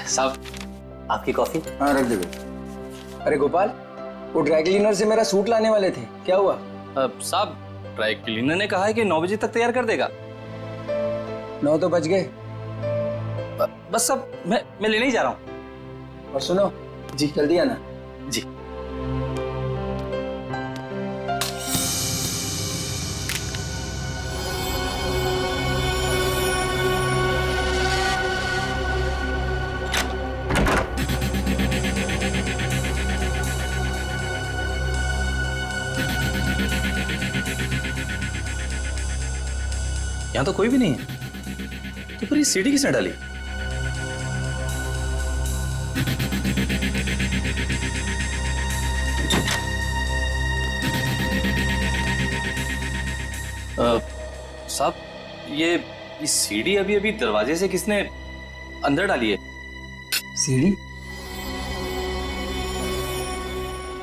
साहब आपकी कॉफी। हाँ रख दे भाई। अरे गोपाल, वो ड्राई क्लीनर से मेरा सूट लाने वाले थे, क्या हुआ? साहब ड्राई क्लीनर ने कहा है कि 9 बजे तक तैयार कर देगा। 9 तो बज गए। बस सब मैं लेने ही जा रहा हूँ। और सुनो जी, जल्दी आना जी। यहाँ तो कोई भी नहीं है, तो फिर ये सीढ़ी किसने डाली? साहब ये सीढ़ी अभी दरवाजे से किसने अंदर डाली है? सीढ़ी?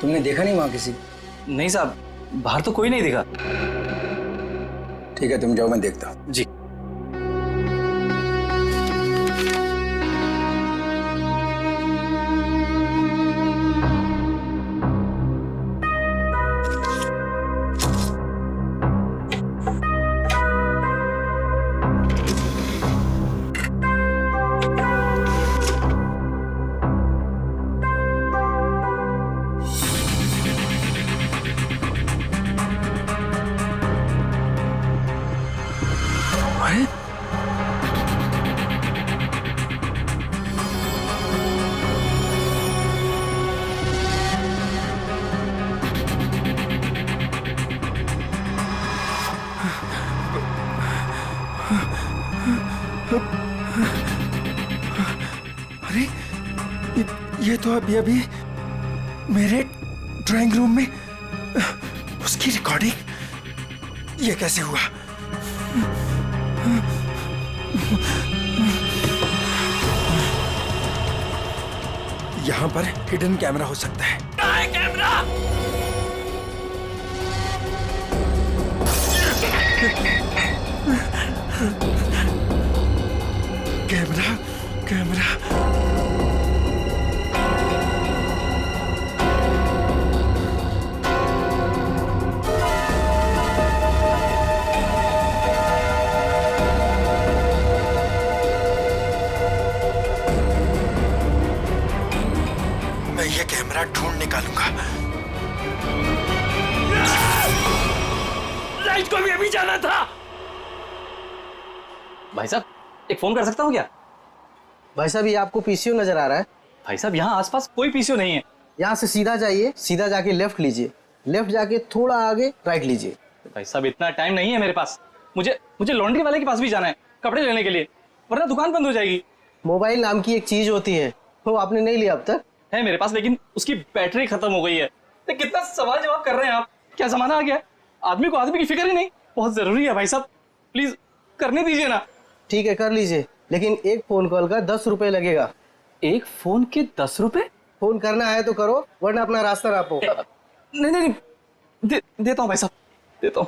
तुमने देखा नहीं वहां किसी? नहीं साहब, बाहर तो कोई नहीं दिखा। ठीक है, तुम जाओ, मैं देखता हूँ। जी। अरे ये तो अभी मेरे ड्राइंग रूम में उसकी रिकॉर्डिंग, ये कैसे हुआ? यहां पर हिडन कैमरा हो सकता है। कहाँ है कैमरा? कैमरा मैं ये कैमरा ढूंढ निकालूंगा। लाइट को भी अभी जाना था। भाई साहब एक फोन कर सकता हूँ क्या? भाई साहब ये आपको पीसीओ नजर आ रहा है? भाई साहब यहाँ आसपास कोई पीसीओ नहीं है। यहाँ से सीधा जाइए, सीधा जाके लेफ्ट लीजिए, लेफ्ट जाके थोड़ा आगे राइट लीजिए। भाई साहब इतना टाइम नहीं है मेरे पास, मुझे लॉन्ड्री वाले के पास भी जाना है कपड़े लेने के लिए, वरना दुकान बंद हो जाएगी। मोबाइल नाम की एक चीज होती है, वो आपने नहीं लिया अब तक? है मेरे पास, लेकिन उसकी बैटरी खत्म हो गई है। तो कितना सवाल जवाब कर रहे हैं आप? क्या जमाना आ गया, आदमी को आदमी की फिक्र ही नहीं। बहुत जरूरी है भाई साहब, प्लीज करने दीजिए ना। ठीक है कर लीजिए, लेकिन एक फोन कॉल का 10 रुपए लगेगा। एक फोन के 10 रुपए? फोन करना है तो करो, वरना अपना रास्ता नापो। नहीं देता हूँ भाई साहब, देता हूँ।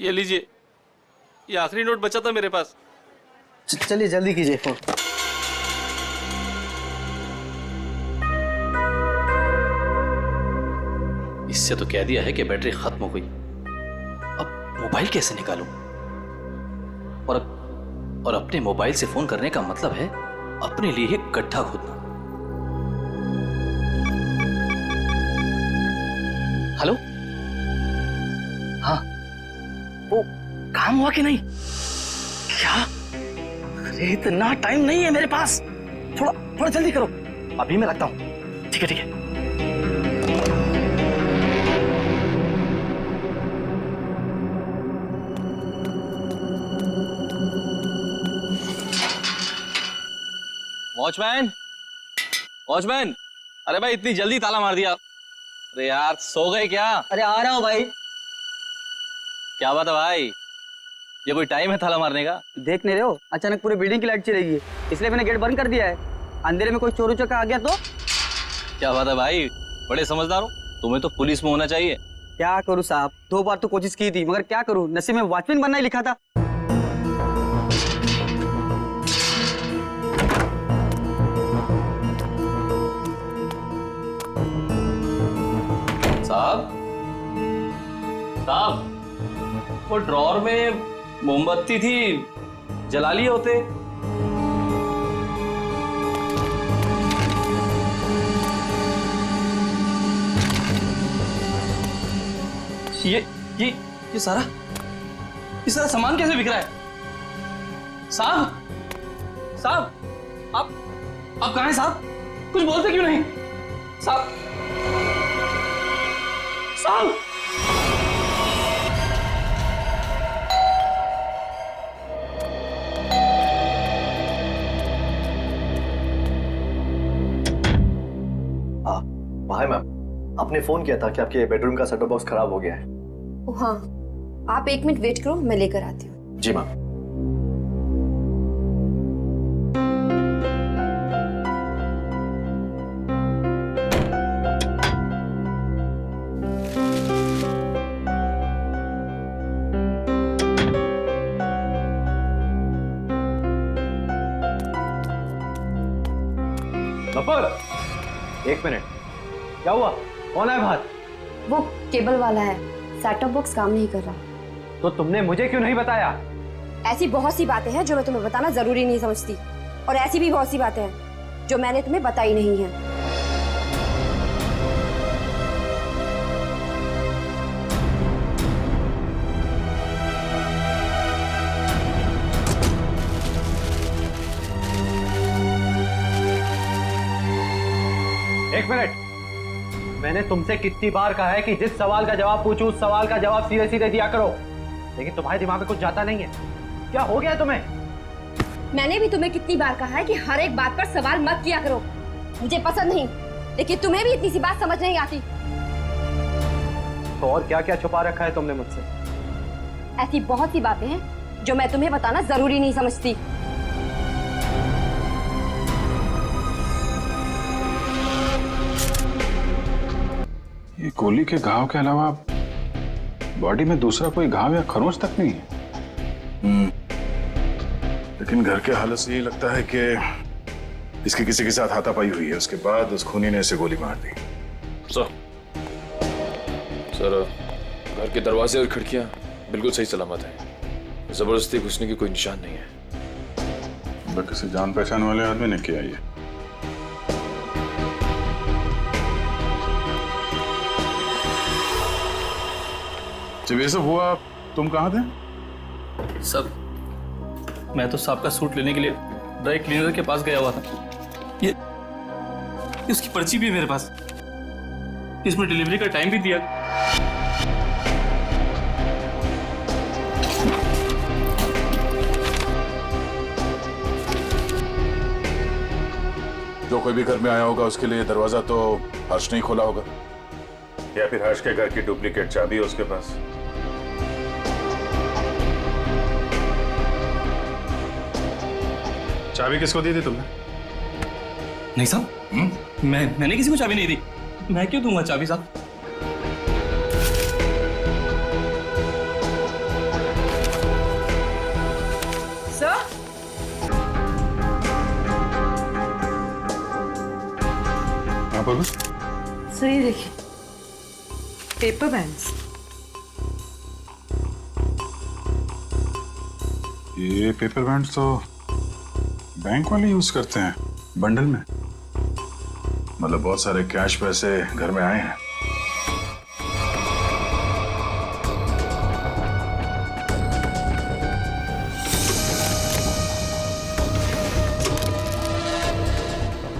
ये लीजिए, ये आखिरी नोट बचा था मेरे पास। चलिए जल्दी कीजिए फोन। इससे तो कह दिया है कि बैटरी खत्म हो गई, अब मोबाइल कैसे निकालूं? और अपने मोबाइल से फोन करने का मतलब है अपने लिए एक गड्ढा खोदना। हेलो, हाँ वो काम हुआ कि नहीं? क्या? अरे इतना टाइम नहीं है मेरे पास, थोड़ा जल्दी करो, अभी मैं लगता हूं। ठीक है। वॉचमैन, अरे भाई इतनी जल्दी ताला मार दिया? अरे यार सो गए क्या? अरे आ रहा हूँ भाई। क्या बात है भाई, ये कोई टाइम है ताला मारने का? देख नहीं रहे हो, अचानक पूरी बिल्डिंग की लाइट चलेगी, इसलिए मैंने गेट बंद कर दिया है। अंधेरे में कोई चोर उचक्का आ गया तो? क्या बात है भाई, बड़े समझदार हो, तुम्हें तो पुलिस में होना चाहिए। क्या करूँ साहब, 2 बार तो कोशिश की थी, मगर क्या करूँ, नसीब में वॉचमैन बनना ही लिखा था। साहब साहब, वो ड्रॉर में मोमबत्ती थी, जला लिए होते। ये सारा सामान कैसे बिक रहा है? साहब साहब, आप कहाँ हैं साहब? कुछ बोलते क्यों नहीं साहब? साहब हाय मैम, आपने फोन किया था कि आपके बेडरूम का सेटअप बॉक्स खराब हो गया है। ओह हाँ, आप 1 मिनट वेट करो, मैं लेकर आती हूँ। जी मैम। एक मिनट, क्या हुआ? कौन है बाहर? वो केबल वाला है, सेटअप बॉक्स काम नहीं कर रहा। तो तुमने मुझे क्यों नहीं बताया? ऐसी बहुत सी बातें हैं जो मैं तुम्हें बताना जरूरी नहीं समझती, और ऐसी भी बहुत सी बातें हैं जो मैंने तुम्हें बताई नहीं है। एक मिनट, मैंने तुमसे कितनी बार कहा है कि जिस सवाल का जवाब पूछूं उस सवाल का जवाब सीधे सीधे दिया करो, लेकिन तुम्हारे दिमाग में कुछ जाता नहीं है। क्या हो गया तुम्हें? मैंने भी तुम्हें कितनी बार कहा है कि हर एक बात पर सवाल मत किया करो, मुझे पसंद नहीं, लेकिन तुम्हें भी इतनी सी बात समझ नहीं आती। तो और क्या क्या छुपा रखा है तुमने मुझसे? ऐसी बहुत सी बातें हैं जो मैं तुम्हें बताना जरूरी नहीं समझती। ये गोली के घाव के अलावा बॉडी में दूसरा कोई घाव या खरोंच तक नहीं है। लेकिन घर के हालत से ये लगता है कि इसकी किसी के साथ हाथापाई हुई है, उसके बाद उस खूनी ने इसे गोली मार दी। सर, घर के दरवाजे और खिड़कियां बिल्कुल सही सलामत हैं। जबरदस्ती घुसने की कोई निशान नहीं है। किसी जान पहचान वाले आदमी ने किया ये। जब ये सब हुआ तुम कहाँ थे? सब, मैं तो साहब का सूट लेने के लिए ड्राई क्लीनर के पास गया हुआ था। ये उसकी पर्ची भी है मेरे पास, इसमें डिलीवरी का टाइम भी दिया। जो कोई भी घर में आया होगा उसके लिए दरवाजा तो हर्ष ने ही खोला होगा, या फिर हर्ष के घर की डुप्लीकेट चाबी है उसके पास। चाबी किसको दी थी तुमने? नहीं साहब, मैंने किसी को चाबी नहीं दी। मैं क्यों दूंगा चाबी साहब? सर, हाँ बोलो। सर ये देखिए, पेपर बैंड्स। ये पेपर बैंड तो बैंक वाले यूज करते हैं बंडल में। मतलब बहुत सारे कैश पैसे घर में आए हैं।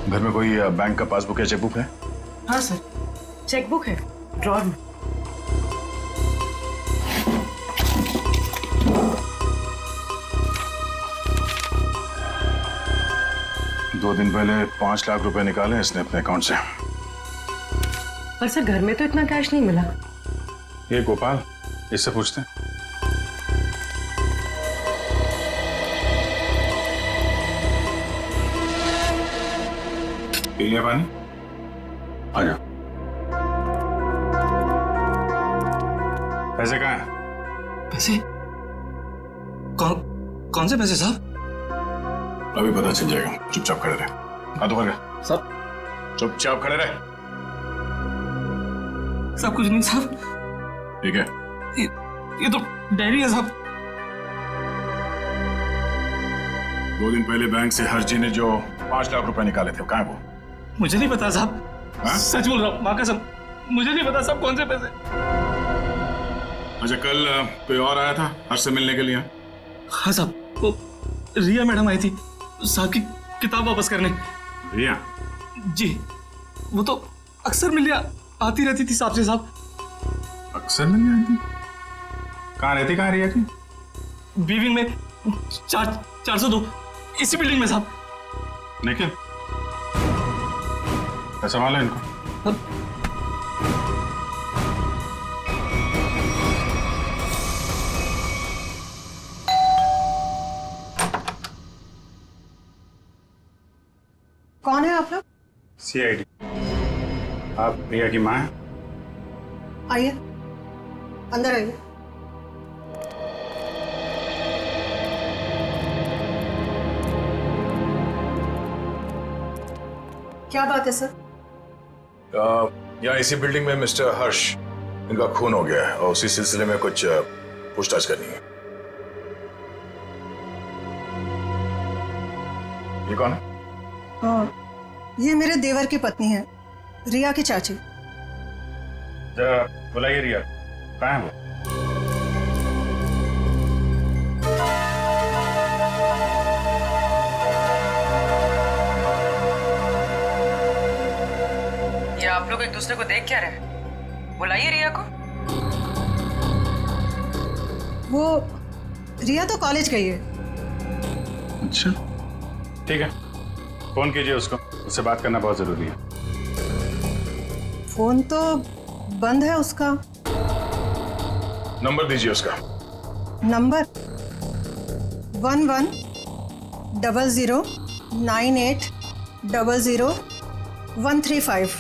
घर में कोई बैंक का पासबुक या चेकबुक है? हाँ सर, चेकबुक है ड्रॉर में। दो दिन पहले 5 लाख रुपए निकाले इसने अपने अकाउंट से। पर सर घर में तो इतना कैश नहीं मिला। ये गोपाल, इससे पूछते हैं। पी लिया पानी? आ जाओ। पैसे कहाँ हैं? पैसे? कौन से पैसे साहब? अभी पता चल जाएगा, चुपचाप खड़े रहे। हाथों कर सब चुपचाप खड़े रहे। सब कुछ नहीं साहब। ठीक है, ये तो डायरी है साहब। 2 दिन पहले बैंक से हर्ष जी ने जो 5 लाख रुपए निकाले थे, कहाँ है वो? मुझे नहीं पता साहब। हाँ? सच बोल रहा हूँ, माँ कसम, मुझे नहीं पता साहब कौन से पैसे। अच्छा, कल कोई और आया था हर्ष से मिलने के लिए? हाँ साहब, वो रिया मैडम आई थी साहब की किताब वापस करने। रिया? जी, वो तो अक्सर मिलने आती रहती थी साहब से साहब। अक्सर मिलने आती? कहाँ रहती, कहाँ रिया की? बी विंग में 402, इसी बिल्डिंग में साहब। निखिल, संभालो इनको। कौन है आप लोग? CID। आप रिया की माँ हैं? आइए, अंदर आइए। क्या बात है सर? यहाँ इसी बिल्डिंग में मिस्टर हर्ष, इनका खून हो गया है और उसी सिलसिले में कुछ पूछताछ करनी है। ये कौन है? ये मेरे देवर की पत्नी है, रिया की चाची। जरा बुलाइए रिया, कहाँ है वो? ये आप लोग एक दूसरे को देख क्या रहे? बुलाइए रिया को। वो रिया तो कॉलेज गई है। अच्छा, ठीक है, फोन कीजिए उसको, उससे बात करना बहुत जरूरी है। फोन तो बंद है उसका। नंबर दीजिए उसका। नंबर 110098000135।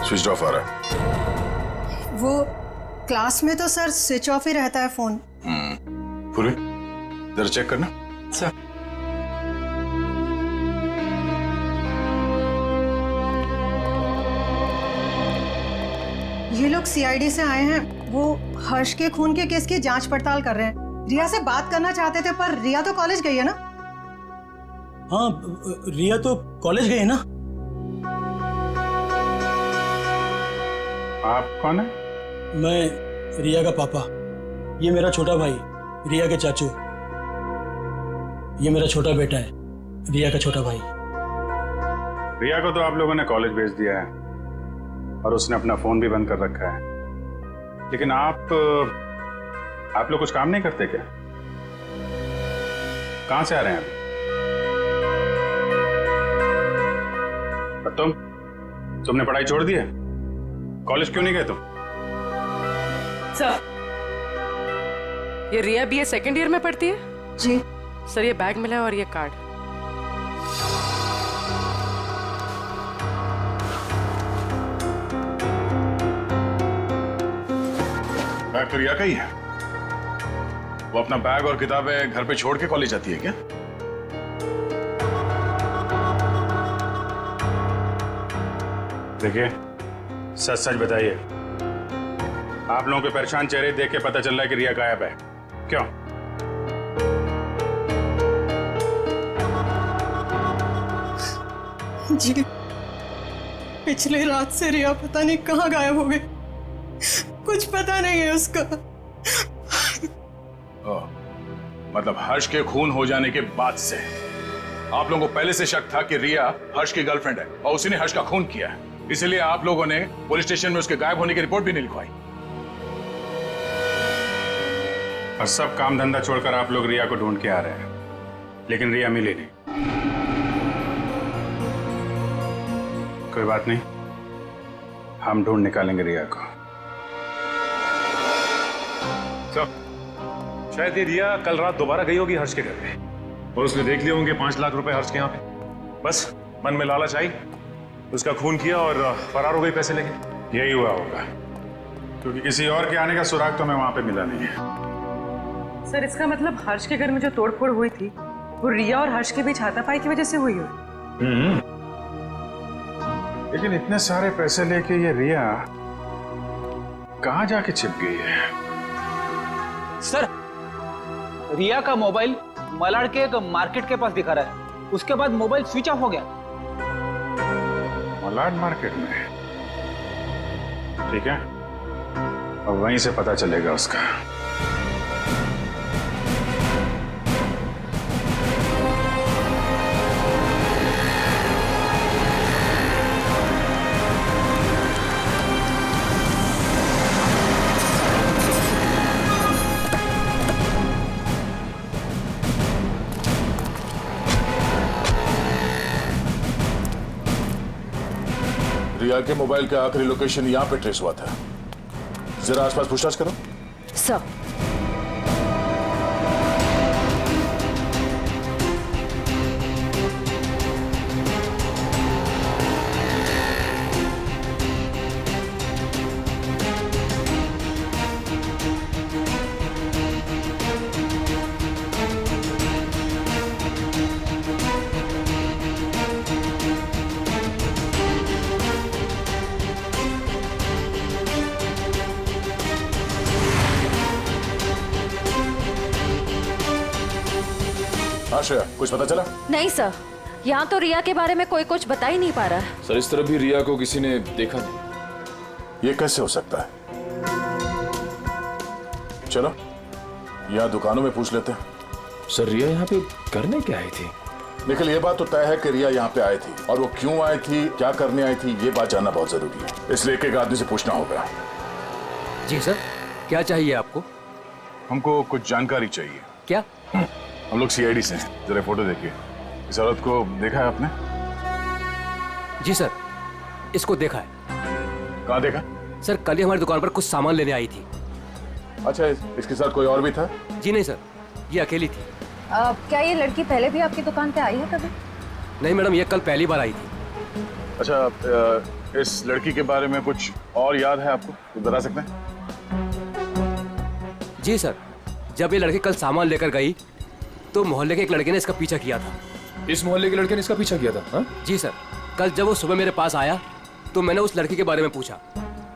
स्विच ऑफ आ रहा है। वो क्लास में तो सर स्विच ऑफ ही रहता है फोन। पूरी जरा चेक करना। सर, ये लोग CID से आए हैं। वो हर्ष के खून के केस की जांच पड़ताल कर रहे हैं। रिया से बात करना चाहते थे, पर रिया तो कॉलेज गई है ना। हाँ, रिया तो कॉलेज गई है ना। आप कौन है? मैं रिया का पापा, ये मेरा छोटा भाई रिया के चाचू, ये मेरा छोटा बेटा है रिया का छोटा भाई। रिया को तो आप लोगों ने कॉलेज भेज दिया है और उसने अपना फोन भी बंद कर रखा है, लेकिन आप लोग कुछ काम नहीं करते क्या? कहां से आ रहे हैं अभी? तुमने पढ़ाई छोड़ दी है? कॉलेज क्यों नहीं गए तुम? सर, ये रिया BA सेकेंड ईयर में पढ़ती है? जी सर, ये बैग मिला है और ये कार्ड। बैग तो रिया का ही है। वो अपना बैग और किताबें घर पे छोड़ के कॉलेज जाती है क्या? देखिए, सच सच बताइए, आप लोगों के परेशान चेहरे देख के पता चल रहा है कि रिया गायब है। क्यों? जी, पिछले रात से रिया पता नहीं कहाँ गायब हो गई। कुछ पता नहीं है उसका। मतलब हर्ष के खून हो जाने के बाद से आप लोगों को पहले से शक था कि रिया हर्ष की गर्लफ्रेंड है और उसी ने हर्ष का खून किया है, इसलिए आप लोगों ने पुलिस स्टेशन में उसके गायब होने की रिपोर्ट भी नहीं लिखवाई। और सब काम धंधा छोड़कर आप लोग रिया को ढूंढ के आ रहे हैं, लेकिन रिया मिली नहीं। कोई बात नहीं, हम ढूंढ निकालेंगे रिया को। शायद ये रिया कल रात दोबारा गई होगी हर्ष के घर पे और उसने देख लिए होंगे 5 लाख रुपए हर्ष के यहाँ पे। बस मन में लालच आई, उसका खून किया और फरार हो गई पैसे लेके। यही हुआ होगा, क्योंकि किसी और के आने का सुराग तो हमें वहां पे मिला नहीं है। सर, इसका मतलब हर्ष के घर में जो तोड़फोड़ हुई थी वो रिया और हर्ष के बीच हाथापाई की वजह से हुई हो। लेकिन इतने सारे पैसे लेके ये रिया कहाँ जाके छिप गई है? सर, रिया का मोबाइल मलाड के एक मार्केट के पास दिखा रहा है। उसके बाद मोबाइल स्विच ऑफ हो गया। मलाड मार्केट में? ठीक है, अब वहीं से पता चलेगा उसका। रिया के मोबाइल का आखिरी लोकेशन यहाँ पे ट्रेस हुआ था। जरा आसपास पूछताछ करो। सर, हाँ श्रेया, कुछ पता चला? नहीं सर, यहाँ तो रिया के बारे में कोई कुछ बता ही नहीं पा रहा है। सर, इस तरह भी रिया को किसी ने देखा नहीं। ये कैसे हो सकता है? चलो यहाँ दुकानों में पूछ लेते हैं। सर, रिया यहाँ पे करने क्या आई थी? निखिल, ये बात तो तय है कि रिया यहाँ पे आई थी, और वो क्यों आई थी, क्या करने आई थी, ये बात जानना बहुत जरूरी है। इसलिए एक एक आदमी से पूछना होगा। जी सर, क्या चाहिए आपको? हमको कुछ जानकारी चाहिए। क्या? हम लोग सीआईडी से हैं। जरा फोटो देखिए। इस औरत को देखा है आपने? जी सर, इसको देखा है। कहाँ देखा? सर, कल ही हमारी दुकान पर कुछ सामान लेने आई थी। अच्छा, इसके साथ कोई और भी था? जी नहीं सर, ये अकेली थी। क्या ये लड़की पहले भी आपकी दुकान पे आई है कभी? नहीं मैडम, ये कल पहली बार आई थी। अच्छा, इस लड़की के बारे में कुछ और याद है आपको? तो बता सकते हैं? जी सर, जब ये लड़की कल सामान लेकर गई तो मोहल्ले के एक लड़के ने इसका पीछा किया था। इस मोहल्ले के लड़के ने इसका पीछा किया था? हाँ? जी सर, कल जब वो सुबह मेरे पास आया तो मैंने उस लड़की के बारे में पूछा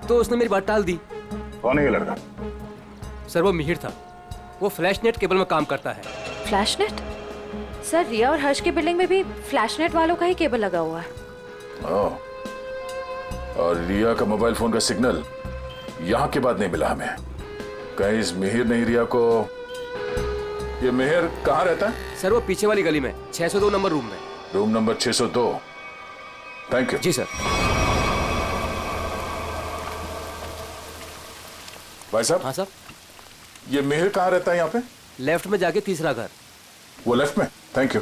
तो उसने मेरी बात टाल दी। कौन है ये लड़का? सर, वो मिहिर था। वो फ्लैश नेट केबल में काम करता है। Flash net? सर, रिया और हर्ष की बिल्डिंग में भी फ्लैश नेट वालों का ही केबल लगा हुआ है। और रिया का मोबाइल फोन का सिग्नल यहाँ के बाद नहीं मिला हमें। कहीं इस मिहिर ने रिया को... ये मिहिर कहाँ रहता है? सर, वो पीछे वाली गली में 602 नंबर रूम में। Room number 602। Thank you. जी सर। भाई साहब। हाँ सर। ये मिहिर कहाँ रहता है यहाँ पे? लेफ्ट में जाके तीसरा घर। वो लेफ्ट में? Thank you.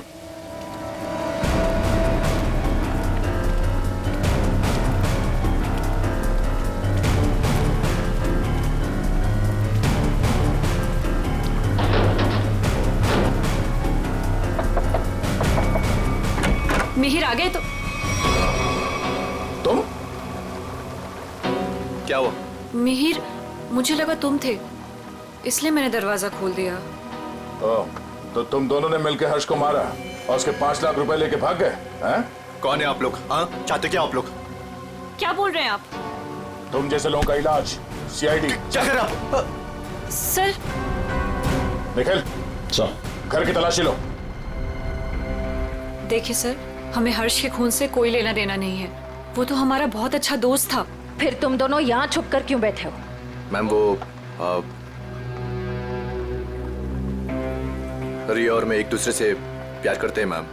मिहिर आ गए तो? तुम? क्या हुआ? मिहिर, मुझे लगा तुम थे, इसलिए मैंने दरवाजा खोल दिया। तो तुम दोनों ने मिलकर हर्ष को मारा और उसके 5 लाख रुपए लेके भाग गए हैं? कौन है आप लोग? हाँ, चाहते क्या आप लोग? क्या बोल रहे हैं आप? तुम जैसे लोगों का इलाज सीआईडी। क्या कर आप? सर। निखिल, घर की तलाशी लो। देखिए सर, हमें हर्ष के खून से कोई लेना देना नहीं है। वो तो हमारा बहुत अच्छा दोस्त था। फिर तुम दोनों यहाँ छुप कर क्यों बैठे हो? मैम, वो रिया और मैं एक दूसरे से प्यार करते हैं मैम।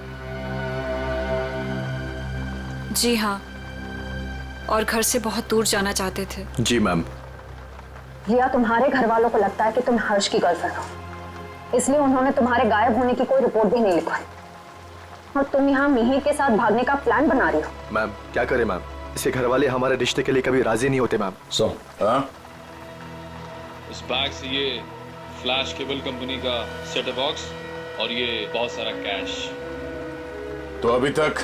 जी हाँ, और घर से बहुत दूर जाना चाहते थे। जी मैम। रिया, तुम्हारे घर वालों को लगता है कि तुम हर्ष की गर्लफ्रेंड हो, इसलिए उन्होंने तुम्हारे गायब होने की कोई रिपोर्ट भी नहीं लिखवाई, और तुम यहाँ मिहिर के साथ भागने का प्लान बना रही हो। मैम, क्या करें मैम, इसके घर वाले हमारे रिश्ते के लिए कभी राजी नहीं होते मैम। इस बैग से ये फ्लैश केबल कंपनी का सेटअप बॉक्स और ये बहुत सारा कैश। तो अभी तक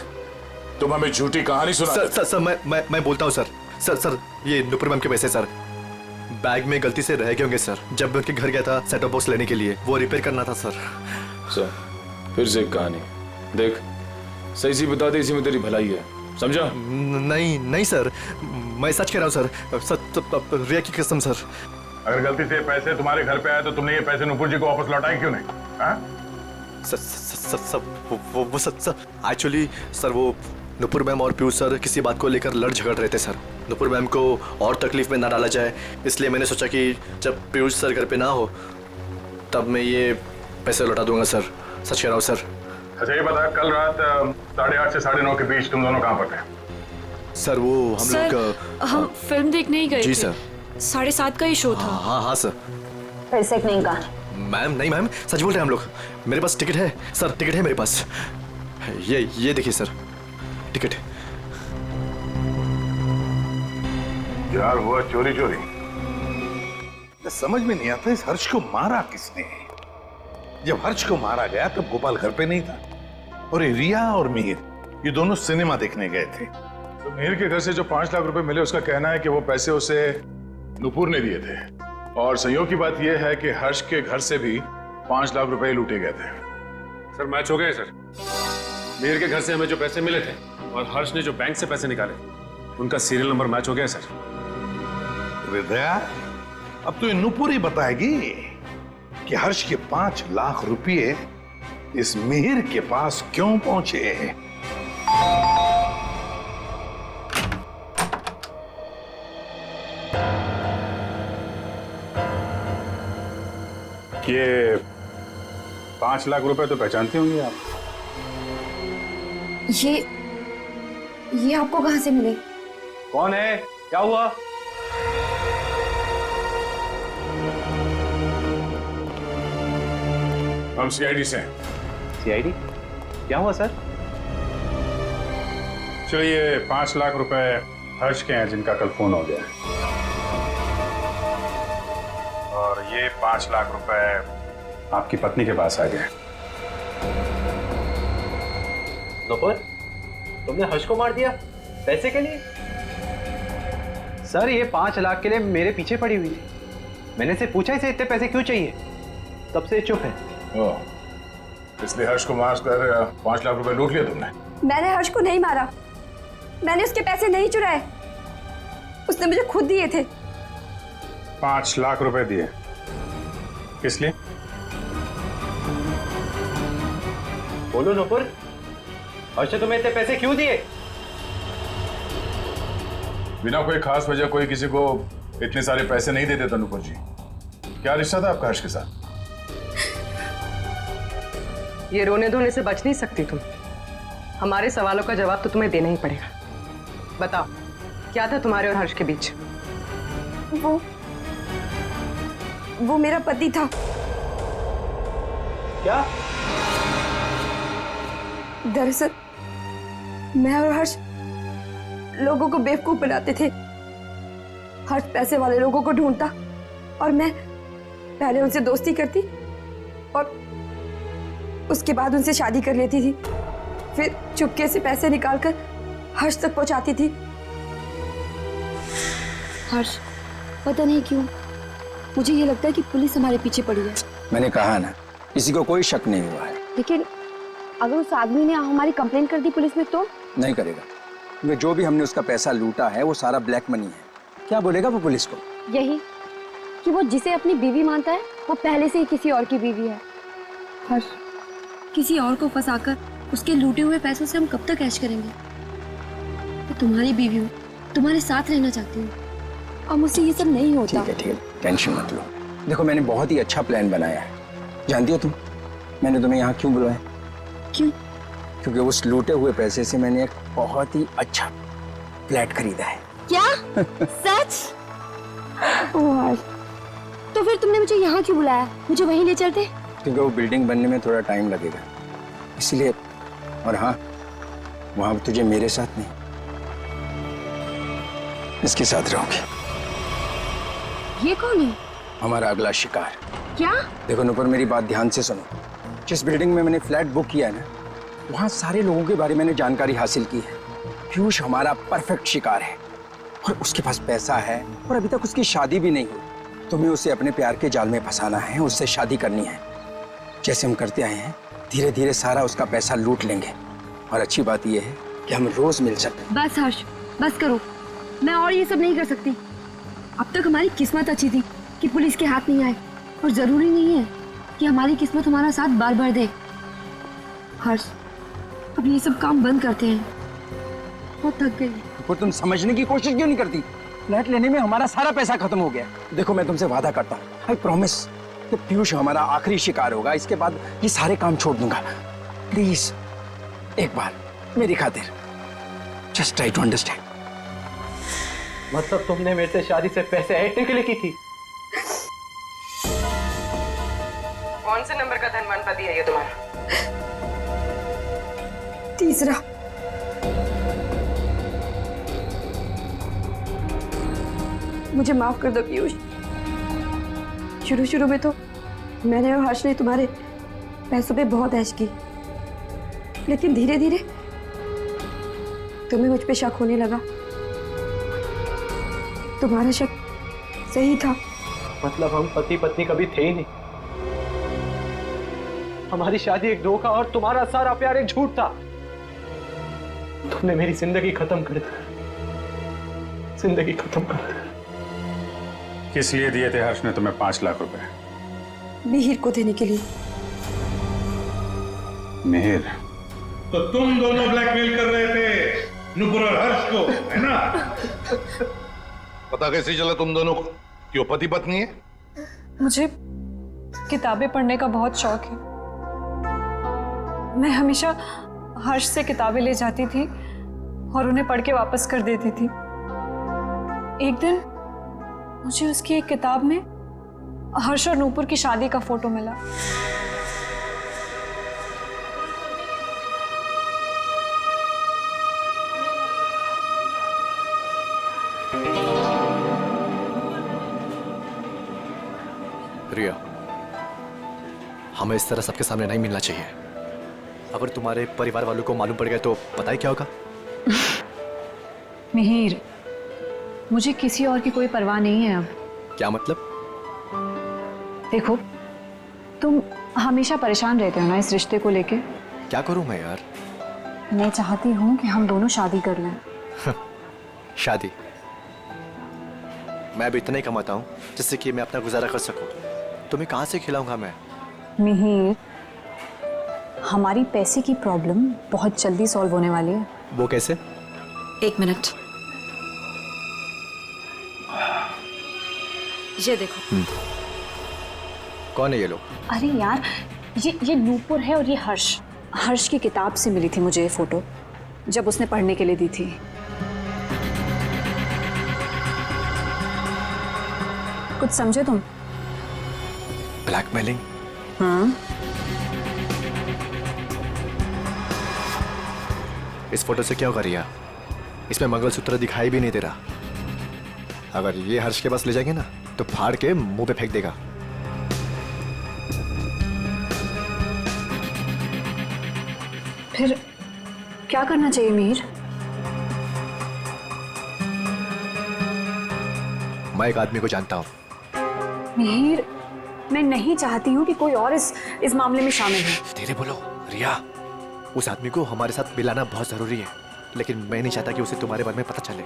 तुम हमें झूठी कहानी सुना। सर, मैं बोलता हूँ सर। सर, ये नुपुर मैम के पैसे सर बैग में गलती से रह गए होंगे सर। जब मैं उनके घर गया था सेटअप बॉक्स लेने के लिए, वो रिपेयर करना था सर। फिर से एक कहानी। देख, सही सी बता दे, इसी में तेरी भलाई है, समझा? नहीं नहीं सर, मैं सच कह रहा हूँ सर, सच, रिया की कसम सर। अगर गलती से पैसे तुम्हारे घर पे आए तो तुमने ये पैसे नुपुर जी को वापस लौटाए क्यों नहीं? हाँ? एक्चुअली सर वो नुपुर मैम और पीयूष सर किसी बात को लेकर लड़ झगड़ रहे थे सर। नुपुर मैम को और तकलीफ में ना डाला जाए, इसलिए मैंने सोचा कि जब पीयूष सर घर पे ना हो तब मैं ये पैसे लौटा दूंगा सर। सच कह रहा हूँ सर। अच्छा ये बता, कल रात 8:30 से 9:30 के बीच तुम दोनों कहाँ पर थे? सर वो हम लोग हम फिल्म देखने ही गए जी थे। सर। 7:30 का ही शो था। हाँ हाँ सर। फिर से एक नई कहानी। मैम नहीं मैम, सच बोल रहे हैं हम लोग। मेरे पास टिकट है सर, टिकट है मेरे पास। ये देखिए सर, टिकट। यार हुआ चोरी चोरी। समझ में नहीं आता इस हर्ष को मारा किसने। जब हर्ष को मारा गया तब गोपाल घर पे नहीं था, और ये रिया और मिहिर ये दोनों सिनेमा देखने गए थे। तो मिहिर के घर से जो 5 लाख रुपए मिले, उसका कहना है कि वो पैसे उसे नुपुर ने दिए थे, और संयोग की बात यह है कि हर्ष के घर से भी 5 लाख रुपए लूटे गए थे। सर मैच हो गया सर। मिहिर के घर से हमें जो पैसे मिले थे और हर्ष ने जो बैंक से पैसे निकाले, उनका सीरियल नंबर मैच हो गया सर। हृदया, अब तो ये नुपुर ही बताएगी कि हर्ष के 5 लाख रुपए इस मिहिर के पास क्यों पहुंचे। ये 5 लाख रुपए तो पहचानते होंगे आप। ये आपको कहां से मिले? कौन है, क्या हुआ? हम सीआईडी से। सीआईडी? क्या हुआ सर? चलिए 5 लाख रुपए हर्ष के हैं जिनका कल फोन हो गया, और ये 5 लाख रुपए आपकी पत्नी के पास आ गए। नुपुर, तुमने हर्ष को मार दिया पैसे के लिए? सर ये 5 लाख के लिए मेरे पीछे पड़ी हुई है। मैंने से पूछा इसे इतने पैसे क्यों चाहिए, तब से चुप है। ओह, इसलिए हर्ष को मार कर 5 लाख रुपए लूट लिया तुमने? मैंने हर्ष को नहीं मारा, मैंने उसके पैसे नहीं चुराए, उसने मुझे खुद दिए थे। 5 लाख रुपए दिए किस लिए? बोलो नुपुर, हर्ष ने तुम्हें इतने पैसे क्यों दिए? बिना कोई खास वजह कोई किसी को इतने सारे पैसे नहीं दे देता नुपुर जी। क्या रिश्ता था आपका हर्ष के साथ? ये रोने धोने से बच नहीं सकती तुम। हमारे सवालों का जवाब तो तुम्हें देना ही पड़ेगा। बताओ, क्या था तुम्हारे और हर्ष के बीच? वो मेरा पति था। क्या? दरअसल मैं और हर्ष लोगों को बेवकूफ बनाते थे। हर्ष पैसे वाले लोगों को ढूंढता और मैं पहले उनसे दोस्ती करती और उसके बाद उनसे शादी कर लेती थी। फिर चुपके से पैसे निकालकर हर्ष तक पहुंचाती थी। हर्ष, पता नहीं क्यों मुझे ये लगता है कि पुलिस हमारे पीछे पड़ी है। मैंने कहा ना, किसी को कोई शक नहीं हुआ है। लेकिन अगर उस आदमी ने हमारी कंप्लेंट कर दी पुलिस में तो? नहीं करेगा, क्योंकि जो भी हमने उसका पैसा लूटा है वो सारा ब्लैक मनी है। क्या बोलेगा वो पुलिस को? यही कि वो जिसे अपनी बीवी मानता है वो पहले से ही किसी और की बीवी है। हर्ष, किसी और को फंसाकर उसके लूटे हुए पैसों से हम कब तक ऐश करेंगे? मैं तुम्हारी बीवी हूँ, तुम्हारे साथ रहना चाहती हूँ, और मुझसे ये सब नहीं होता। ठीक है, टेंशन मत लो। देखो, मैंने बहुत ही अच्छा प्लान बनाया है। जानती हो तुम, मैंने तुम्हें यहाँ क्यों बुलाया? क्यों? क्योंकि उस लूटे हुए पैसे से मैंने एक बहुत ही अच्छा फ्लैट खरीदा है। क्या? सच? ओह हर्ष, तो फिर तुमने मुझे यहाँ क्यों बुलाया? मुझे वहीं ले चलते। क्योंकि वो बिल्डिंग बनने में थोड़ा टाइम लगेगा, इसलिए। और हाँ, वहां तुझे मेरे साथ नहीं, इसके साथ रहोगे। ये कौन है? हमारा अगला शिकार। क्या? देखो नुपुर, मेरी बात ध्यान से सुनो। जिस बिल्डिंग में मैंने फ्लैट बुक किया है ना, वहां सारे लोगों के बारे में मैंने जानकारी हासिल की है। पीयूष हमारा परफेक्ट शिकार है, और उसके पास पैसा है, और अभी तक उसकी शादी भी नहीं हुई। तुम्हें उसे अपने प्यार के जाल में फंसाना है, उससे शादी करनी है, जैसे हम करते आए हैं धीरे धीरे सारा उसका पैसा लूट लेंगे। और अच्छी बात यह है कि हम रोज मिल सकते। बस हर्ष, बस करो। मैं और ये सब नहीं कर सकती। अब तक हमारी किस्मत अच्छी थी कि पुलिस के हाथ नहीं आए, और जरूरी नहीं है कि हमारी किस्मत हमारा साथ बार बार दे। हर्ष, अब ये सब काम बंद करते हैं। बहुत थक गई। तो तुम समझने की कोशिश क्यों नहीं करती? फ्लैट लेने में हमारा सारा पैसा खत्म हो गया। देखो, मैं तुमसे वादा करता हूँ, आई प्रॉमिस कि पीयूष हमारा आखिरी शिकार होगा। इसके बाद ये सारे काम छोड़ दूंगा। प्लीज एक बार मेरी खातिर जस्ट ट्राई टू अंडरस्टैंड। मतलब तुमने मेरे से शादी से पैसे ऐंठने के लिए की थी? कौन से नंबर का धनवान पति है ये तुम्हारा? तीसरा। मुझे माफ कर दो पीयूष। शुरू शुरू में तो मैंने और हर्ष ने तुम्हारे पैसों पे बहुत ऐश की, लेकिन धीरे धीरे तुम्हें मुझ पे शक होने लगा। तुम्हारा शक सही था। मतलब हम पति पत्नी कभी थे ही नहीं। हमारी शादी एक धोखा और तुम्हारा सारा प्यार एक झूठ था। तुमने मेरी जिंदगी खत्म कर दी, जिंदगी खत्म कर दी। किस लिए दिए थे हर्ष ने तुम्हें 5 लाख रुपए? मिहिर को देने के लिए। मिहिर? तो तुम दोनों ब्लैकमेल कर रहे थे नुपुर और हर्ष को, है ना? पता कैसे चला तुम दोनों को कि वो पति पत्नी है? मुझे किताबें पढ़ने का बहुत शौक है। मैं हमेशा हर्ष से किताबें ले जाती थी और उन्हें पढ़ के वापस कर देती थी। एक दिन मुझे उसकी एक किताब में हर्ष और नूपुर की शादी का फोटो मिला। रिया, हमें इस तरह सबके सामने नहीं मिलना चाहिए। अगर तुम्हारे परिवार वालों को मालूम पड़ गया तो पता ही क्या होगा? मिहिर, मुझे किसी और की कोई परवाह नहीं है अब। क्या मतलब? देखो, तुम हमेशा परेशान रहते हो ना इस रिश्ते को लेके। क्या करूं मैं यार? मैं चाहती हूँ कि हम दोनों शादी कर लें। शादी? मैं भी इतना ही कमाता हूँ जिससे कि मैं अपना गुजारा कर सकूं। तुम्हें कहाँ से खिलाऊंगा मैं? मिहिर, हमारी पैसे की प्रॉब्लम बहुत जल्दी सॉल्व होने वाली है। वो कैसे? 1 मिनट, ये देखो। कौन है ये लोग? अरे यार, ये नूपुर है और ये हर्ष। हर्ष की किताब से मिली थी मुझे ये फोटो, जब उसने पढ़ने के लिए दी थी। कुछ समझे तुम? ब्लैकमेलिंग? हाँ। इस फोटो से क्या होगा रिया? इसमें मंगलसूत्र दिखाई भी नहीं दे रहा। अगर ये हर्ष के पास ले जाएंगे ना तो फाड़ के मुंह पे फेंक देगा। फिर क्या करना चाहिए मिहिर? मैं एक आदमी को जानता हूँ। मिहिर, मैं नहीं चाहती हूँ कि कोई और इस मामले में शामिल हो। धीरे बोलो रिया। उस आदमी को हमारे साथ मिलाना बहुत जरूरी है, लेकिन मैं नहीं चाहता कि उसे तुम्हारे बारे में पता चले।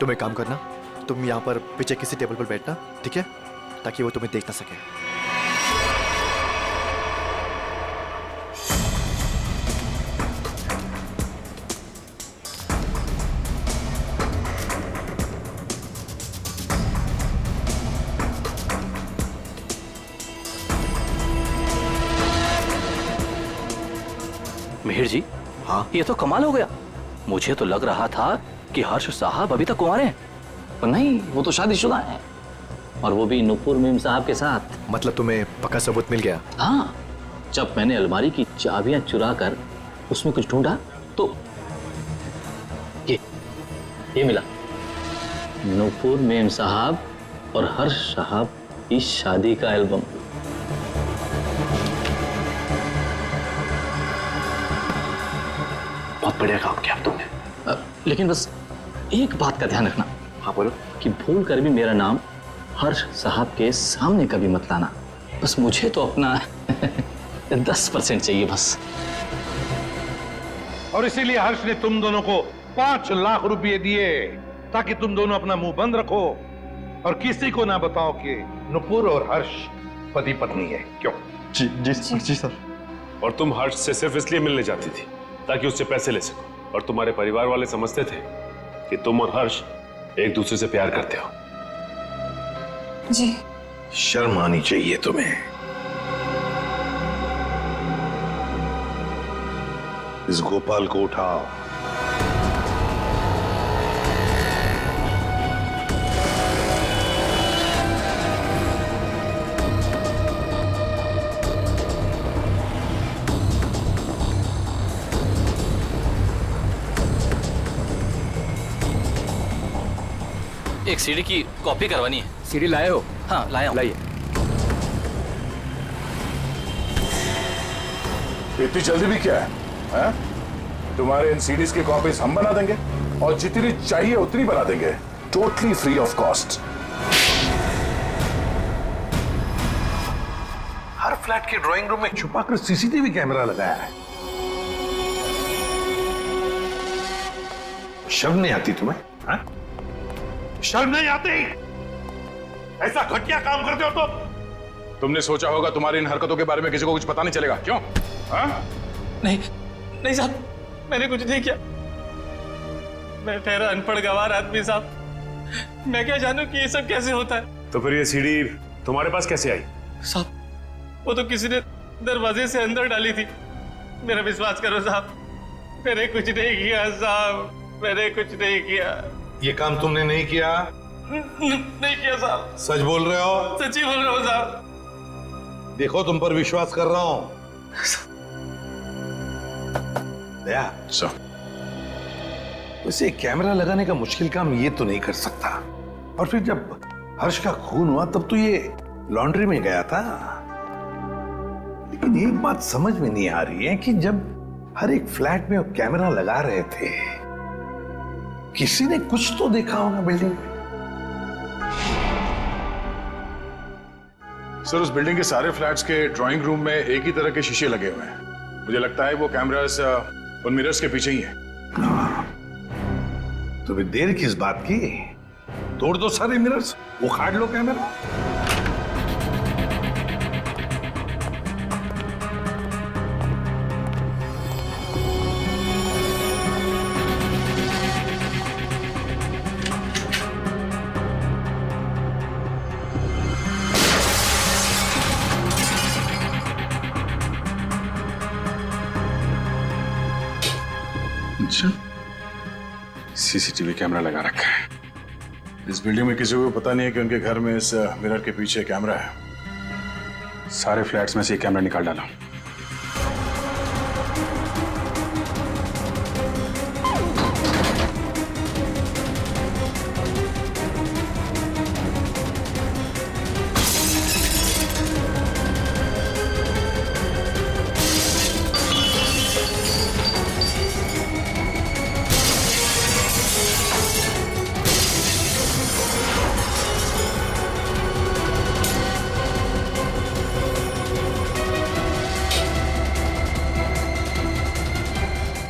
तुम एक काम करना, तुम यहाँ पर पीछे किसी टेबल पर बैठना, ठीक है? ताकि वो तुम्हें देख ना सके। मिहिर जी, हाँ? ये तो कमाल हो गया। मुझे तो लग रहा था कि हर्ष साहब अभी तक कुंवारे हैं, पर नहीं, वो तो शादीशुदा हैं, और वो भी नुपुर मीम साहब के साथ। मतलब तुम्हें पक्का सबूत मिल गया? हाँ, जब मैंने अलमारी की चाबियां चुरा कर उसमें कुछ ढूंढा तो ये मिला। नुपुर मीम साहब और हर्ष साहब की शादी का एल्बम। बहुत बढ़िया काम किया तुमने। लेकिन बस एक बात का ध्यान रखना। हाँ बोलो। कि भूल कर भी मेरा नाम हर्ष साहब के सामने कभी मत लाना। बस मुझे तो अपना 10% चाहिए बस। और इसीलिए हर्ष ने तुम दोनों को 5 लाख रुपए दिए ताकि तुम दोनों अपना मुंह बंद रखो और किसी को ना बताओ कि नुपुर और हर्ष पति पत्नी है। क्यों? जी जी जी सर। और तुम हर्ष से सिर्फ इसलिए मिलने जाती थी ताकि उससे पैसे ले सको, और तुम्हारे परिवार वाले समझते थे कि तुम और हर्ष एक दूसरे से प्यार करते हो। जी। शर्म आनी चाहिए तुम्हें। इस गोपाल को उठाओ। एक सीडी की कॉपी करवानी है। सीडी लाए हो? हाँ लाया हूं। लाइए। इतनी जल्दी भी क्या है? तुम्हारे इन सीडीज की कॉपीज हम बना देंगे और जितनी चाहिए उतनी बना देंगे, totally free of cost. Her flat के ड्राइंग रूम में छुपाकर सीसीटीवी कैमरा लगाया है। शर्म नहीं आती तुम्हें? हा? शर्म नहीं आती? ऐसा घटिया काम करते हो तुम? तुमने सोचा होगा तुम्हारी इन हरकतों के बारे में किसी को कुछ पता नहीं चलेगा, क्यों? हाँ? नहीं साहब, मैंने कुछ नहीं किया। मैं ठहरा अनपढ़ गंवार आदमी साहब। मैं क्या जानूं कि ये सब कैसे होता है। तो फिर ये सीडी तुम्हारे पास कैसे आई? साहब वो तो किसी ने दरवाजे से अंदर डाली थी। मेरा विश्वास करो साहब, मैंने कुछ नहीं किया साहब, मैंने कुछ नहीं किया। ये काम तुमने नहीं किया? नहीं किया साहब। सच बोल रहे हो? सच्ची बोल रहा हूँ साहब। देखो तुम पर विश्वास कर रहा हूं। दया उसे कैमरा लगाने का मुश्किल काम ये तो नहीं कर सकता। और फिर जब हर्ष का खून हुआ तब तो ये लॉन्ड्री में गया था। लेकिन एक बात समझ में नहीं आ रही है कि जब हर एक फ्लैट में वो कैमरा लगा रहे थे, किसी ने कुछ तो देखा होगा बिल्डिंग में। सर उस बिल्डिंग के सारे फ्लैट्स के ड्राइंग रूम में एक ही तरह के शीशे लगे हुए हैं। मुझे लगता है वो कैमरास उन मिरर्स के पीछे ही हैं। तो फिर देर किस बात की? तोड़ दो सारे मिरर्स, उखाड़ लो कैमरा। अच्छा, सीसीटीवी कैमरा लगा रखा है। इस बिल्डिंग में किसी को पता नहीं है कि उनके घर में इस मिरर के पीछे कैमरा है। सारे फ्लैट्स में से कैमरा निकाल डाला।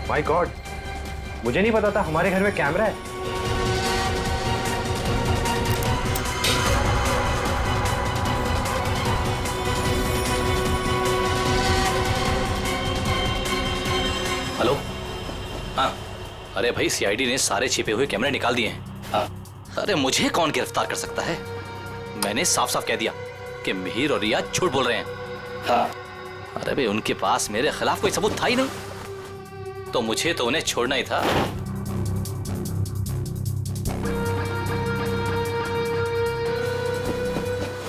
माय गॉड, मुझे नहीं पता था हमारे घर में कैमरा है। हेलो। हाँ अरे भाई, सीआईडी ने सारे छिपे हुए कैमरे निकाल दिए हैं। हाँ अरे मुझे कौन गिरफ्तार कर सकता है? मैंने साफ साफ कह दिया कि मिहिर और रिया झूठ बोल रहे हैं। हाँ अरे भाई, उनके पास मेरे खिलाफ कोई सबूत था ही नहीं, तो मुझे तो उन्हें छोड़ना ही था।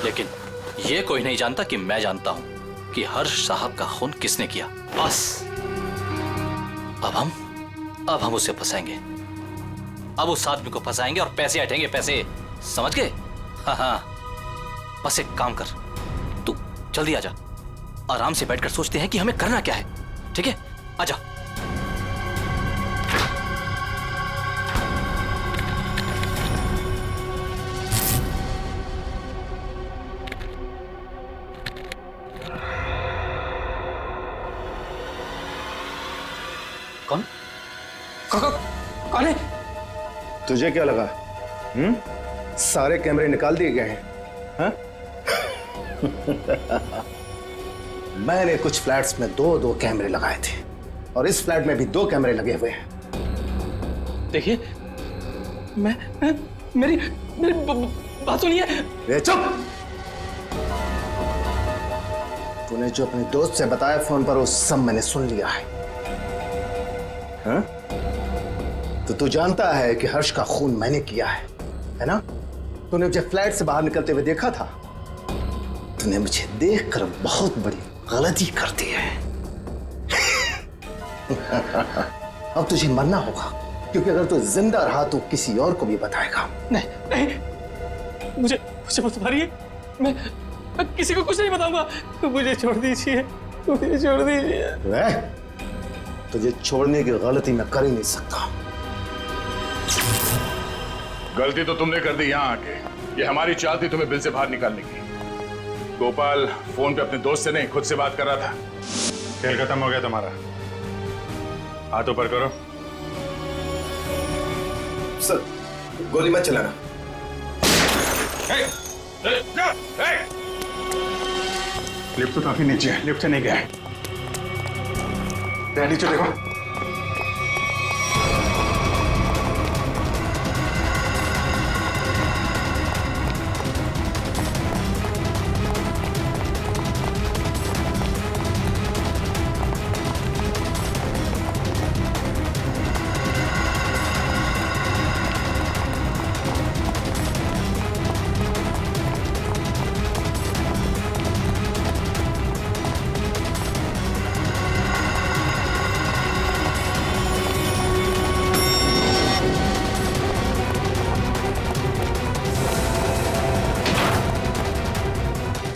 लेकिन ये कोई नहीं जानता कि मैं जानता हूं कि हर्ष साहब का खून किसने किया। बस अब हम उसे फंसाएंगे। अब उस आदमी को फंसाएंगे और पैसे हटेंगे, पैसे। समझ गए? हाँ, बस एक काम कर, तू जल्दी आजा। आराम से बैठकर सोचते हैं कि हमें करना क्या है। ठीक है, आजा। कौन है? तुझे क्या लगा? सारे कैमरे निकाल दिए गए हैं? हाँ? मैंने कुछ फ्लैट्स में 2-2 कैमरे लगाए थे और इस फ्लैट में भी 2 कैमरे लगे हुए हैं। देखिए, मेरी बात सुनिए। रे चुप! तूने जो अपने दोस्त से बताया फोन पर वो सब मैंने सुन लिया है। हाँ? तो तू जानता है कि हर्ष का खून मैंने किया है ना? तूने मुझे फ्लैट से बाहर निकलते हुए देखा था। तूने मुझे देखकर बहुत बड़ी गलती कर दी है। अब तुझे मरना होगा, क्योंकि अगर तू जिंदा रहा तो किसी और को भी बताएगा। नहीं, मुझे मत मारिए। मैं किसी को कुछ नहीं बताऊंगा। मुझे छोड़ दीजिए, मुझे छोड़ दीजिए। तुझे छोड़ने की गलती मैं कर ही नहीं सकता। गलती तो तुमने कर दी यहाँ आके। ये हमारी चाल थी तुम्हें बिल से बाहर निकालने की। गोपाल फोन पे अपने दोस्त से नहीं खुद से बात कर रहा था। खेल खत्म हो गया तुम्हारा। हाथ ऊपर करो। सर, गोली मत चलाना। लिफ्ट तो काफी नीचे है, लिफ्ट से नहीं गया है। नीचे देखो।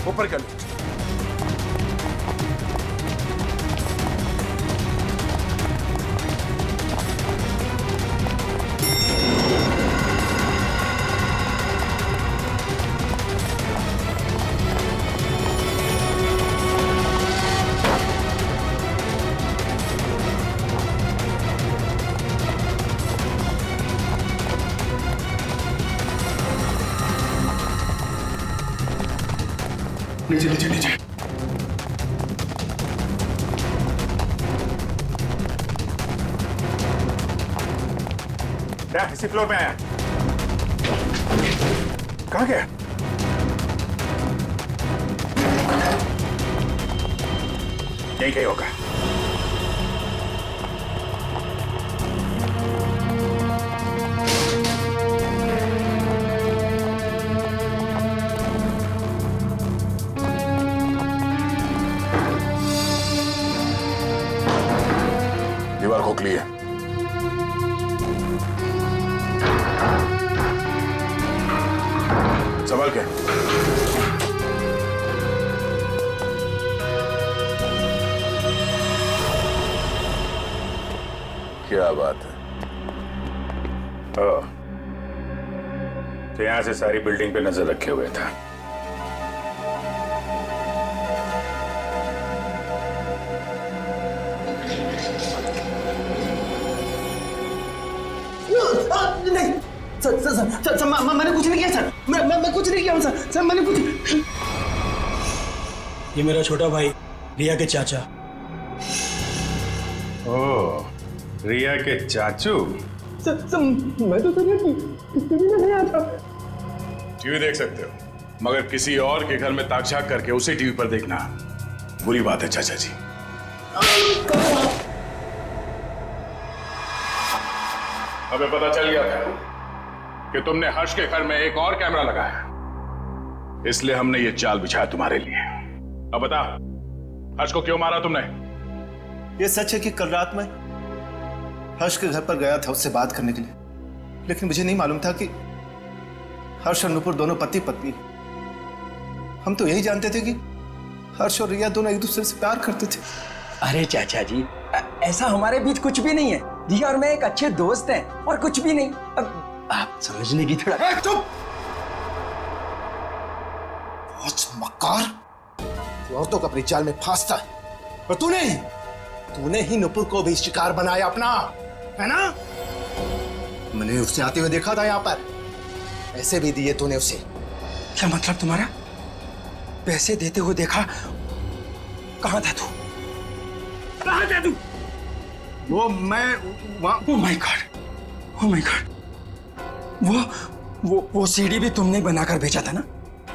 ऊपर कर। नीचे नीचे नीचे। क्या इसी फ्लोर में आया? कहाँ गया? यहीं कहीं होगा। दीवार खोखली है। सवाल क्या? क्या बात है? तो यहां से सारी बिल्डिंग पे नजर रखे हुए था। नहीं सर, मैंने कुछ नहीं किया सर। मैं कुछ नहीं किया सर, मैंने कुछ। ये मेरा छोटा भाई रिया के चाचा। ओह, रिया के चाचू। मैं तो टीवी में नहीं आता। टीवी देख सकते हो, मगर किसी और के घर में ताक-झाक करके उसे टीवी पर देखना बुरी बात है चाचा जी। हमें पता चल गया था कि तुमने हर्ष के घर में एक और कैमरा लगाया, इसलिए हमने ये चाल बिछाया तुम्हारे लिए। अब बता, हर्ष को क्यों मारा तुमने? ये सच है कि कल रात में हर्ष के घर पर गया था उससे बात करने के लिए, लेकिन मुझे नहीं मालूम था कि हर्ष और नुपुर दोनों पति पत्नी। हम तो यही जानते थे कि हर्ष और रिया दोनों एक दूसरे से प्यार करते थे। अरे चाचा जी, ऐसा हमारे बीच कुछ भी नहीं है। रिया और मैं एक अच्छे दोस्त हैं और कुछ भी नहीं। अब आप समझने की थोड़ा। चुप! बहुत मक्कार, तू औरतों को अपनी जाल में फांसता है, और तूने ही नुपुर को भी शिकार बनाया अपना, है ना? मैंने उसे आते हुए देखा था यहाँ पर। पैसे भी दिए तूने उसे। क्या मतलब तुम्हारा? पैसे देते हुए देखा? कहाँ था तू? कहाँ था तू? वो मैं वहाँ। Oh my God, oh my God, वो सीडी भी तुमने बनाकर भेजा था ना?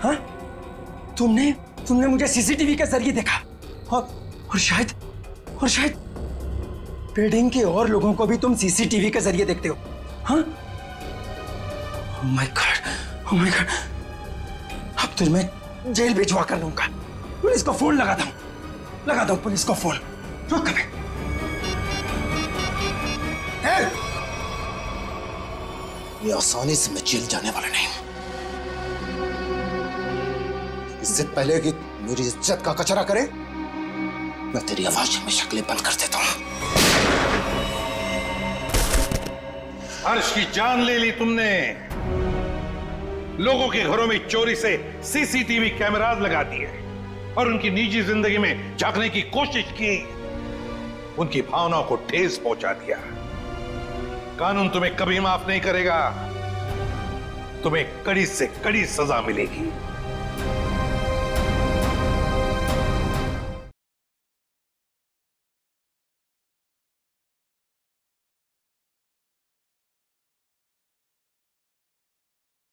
हाँ, तुमने मुझे सीसीटीवी के जरिए देखा और शायद बिल्डिंग के और लोगों को भी तुम सीसीटीवी के जरिए देखते हो। हाँ? Oh my God, oh my God, अब तो मैं जेल भिजवा कर लूंगा। पुलिस को फोन लगाता हूँ पुलिस को फोन। रुक कभी। ये आसानी से मैं जेल जाने वाला नहीं हूं। इससे पहले कि मेरी इज्जत का कचरा करे, मैं तेरी आवाज में शक्लें बंद कर देता हूं। हर्ष की जान ले ली तुमने। लोगों के घरों में चोरी से सीसीटीवी कैमरास लगा दिए और उनकी निजी जिंदगी में झांकने की कोशिश की। उनकी भावनाओं को ठेस पहुंचा दिया। कानून तुम्हें कभी माफ नहीं करेगा। तुम्हें कड़ी से कड़ी सजा मिलेगी।